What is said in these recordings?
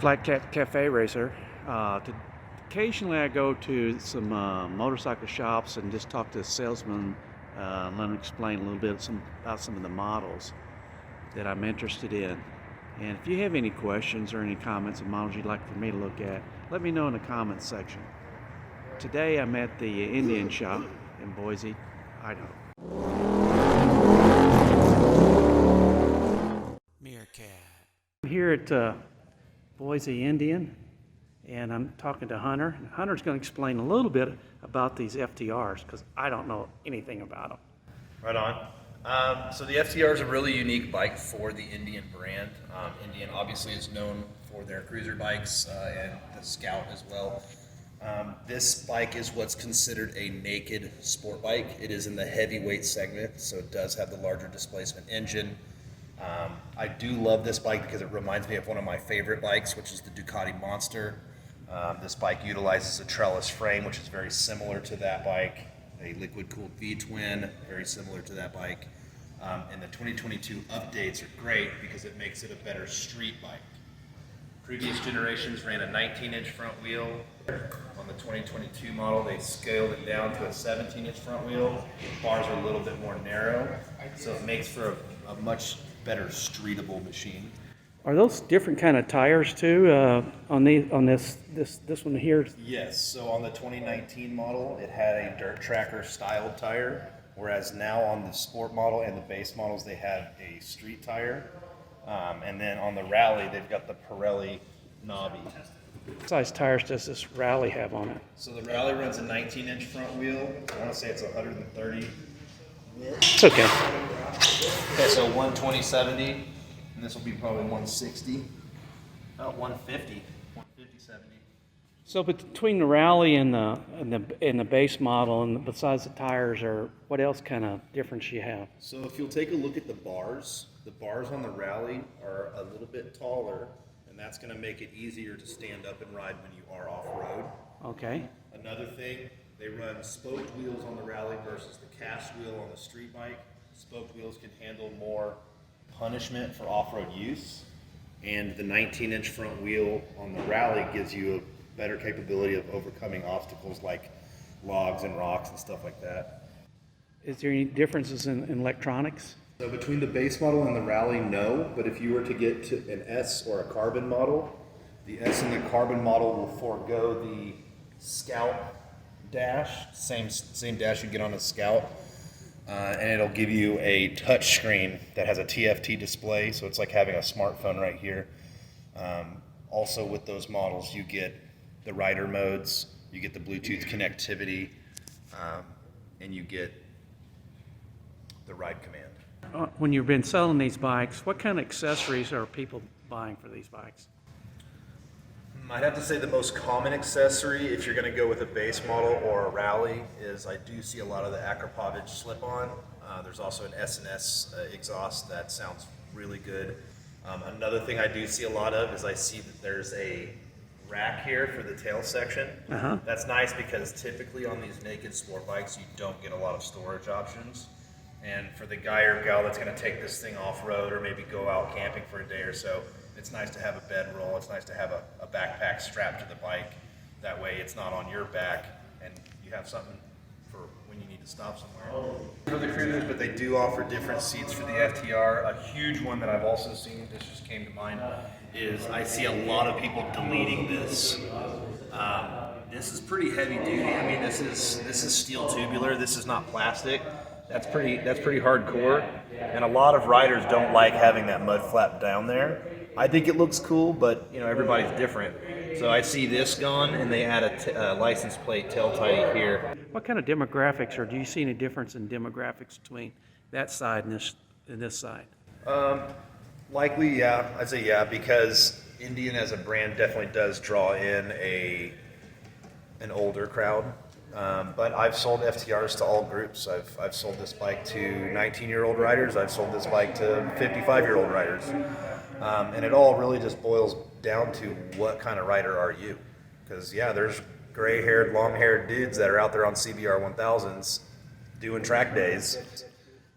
Flat Cat Cafe racer. Occasionally I go to some motorcycle shops and just talk to the salesman, let them explain a little bit about some of the models that I'm interested in. And if you have any questions or any comments of models you'd like for me to look at, let me know in the comments section. Today I'm at the Indian shop in Boise, Idaho. Meerkat. I'm here at Boise Indian, and I'm talking to Hunter. Hunter's going to explain a little bit about these FTRs because I don't know anything about them. Right on. So the FTR is a really unique bike for the Indian brand. Indian obviously is known for their cruiser bikes and the Scout as well. This bike is what's considered a naked sport bike. It is in the heavyweight segment, so it does have the larger displacement engine. I do love this bike because it reminds me of one of my favorite bikes, which is the Ducati Monster. This bike utilizes a trellis frame, which is very similar to that bike. A liquid-cooled V-twin, very similar to that bike. And the 2022 updates are great because it makes it a better street bike. Previous generations ran a 19-inch front wheel. On the 2022 model, they scaled it down to a 17-inch front wheel. The bars are a little bit more narrow, so it makes for a much better streetable machine. Are those different kind of tires too on this one here? Yes. So on the 2019 model, it had a dirt tracker styled tire, whereas now on the sport model and the base models, they have a street tire. And then on the Rally, they've got the Pirelli knobby. What size tires does this Rally have on it? So the Rally runs a 19-inch front wheel. I want to say it's 130. It's okay. Okay, so 120/70, and this will be probably 160. Oh, 150, 150/70. So between the Rally and the base model, and besides the tires, or what else kind of difference you have? So if you'll take a look at the bars on the Rally are a little bit taller, and that's going to make it easier to stand up and ride when you are off-road. Okay. Another thing, they run spoked wheels on the Rally versus the cast wheel on the street bike. Spoked wheels can handle more punishment for off-road use, and the 19-inch front wheel on the Rally gives you a better capability of overcoming obstacles like logs and rocks and stuff like that. Is there any differences in electronics? So between the base model and the Rally, no, but if you were to get to an S or a carbon model, the S and the carbon model will forego the Scout dash, same dash you get on a Scout, and it'll give you a touch screen that has a TFT display, so it's like having a smartphone right here. Also with those models, you get the rider modes, you get the Bluetooth connectivity, and you get the ride command. When you've been selling these bikes, what kind of accessories are people buying for these bikes? I'd have to say the most common accessory, if you're going to go with a base model or a Rally, is I do see a lot of the Akrapovic slip-on. There's also an S&S exhaust that sounds really good. Another thing I do see a lot of is I see that there's a rack here for the tail section. That's nice because typically on these naked sport bikes you don't get a lot of storage options. And for the guy or gal that's going to take this thing off-road or maybe go out camping for a day or so, it's nice to have a bedroll. It's nice to have a backpack strapped to the bike. That way it's not on your back and you have something for when you need to stop somewhere. For the cruisers, but they do offer different seats for the FTR. A huge one that I've also seen, this just came to mind, is I see a lot of people deleting this. This is pretty heavy duty. I mean, this is steel tubular. This is not plastic. That's pretty hardcore, and a lot of riders don't like having that mud flap down there. I think it looks cool, but you know everybody's different. So I see this gone, and they add a license plate tail tighty here. What kind of demographics, or do you see any difference in demographics between that side and this side? Likely, yeah. I'd say yeah, because Indian as a brand definitely does draw in an older crowd. But I've sold FTRs to all groups. I've sold this bike to 19-year-old riders. I've sold this bike to 55-year-old riders. And it all really just boils down to what kind of rider are you? Because, yeah, there's gray-haired, long-haired dudes that are out there on CBR 1000s doing track days.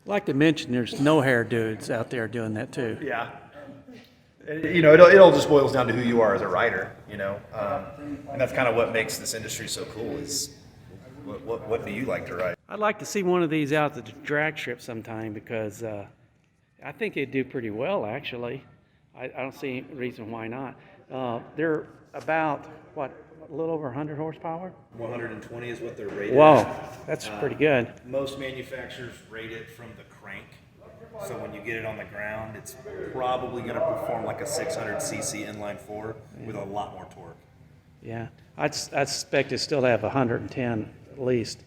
I'd like to mention there's no hair dudes out there doing that too. Yeah. It all just boils down to who you are as a rider, and that's kind of what makes this industry so cool. Is what do you like to ride? I'd like to see one of these out at the drag strip sometime because I think it'd do pretty well, actually. I don't see any reason why not. They're about, a little over 100 horsepower? 120 is what they're rated. Whoa, that's pretty good. Most manufacturers rate it from the crank. So when you get it on the ground, it's probably going to perform like a 600cc inline four with a lot more torque. Yeah, I'd suspect it still have 110 at least.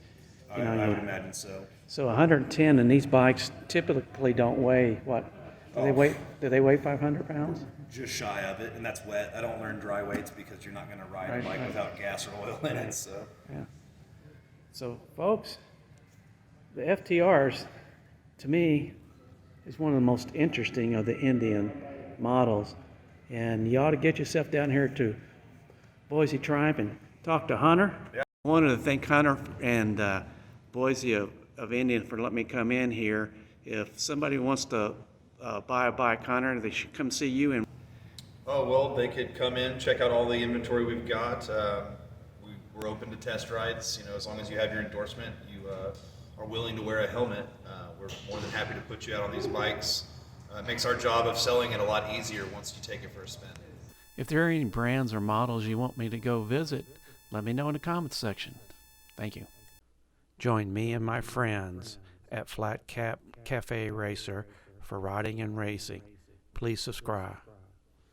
I would imagine so. So 110, and these bikes typically don't weigh what? Do they weigh 500 pounds? Just shy of it, and that's wet. I don't learn dry weights because you're not going to ride a bike without gas or oil in it. So. Yeah. So folks, the FTRs, to me, is one of the most interesting of the Indian models, and you ought to get yourself down here to Boise Triumph and talk to Hunter. Yeah. I wanted to thank Hunter and Boise of Indian for letting me come in here. If somebody wants to buy a bike, Hunter, they should come see you. And oh, well, they could come in, check out all the inventory we've got. We're open to test rides. As long as you have your endorsement, you are willing to wear a helmet. We're more than happy to put you out on these bikes. It makes our job of selling it a lot easier once you take it for a spin. if there are any brands or models you want me to go visit, let me know in the comments section. Thank you. Join me and my friends at Flat Cap Cafe Racer for riding and racing. Please subscribe.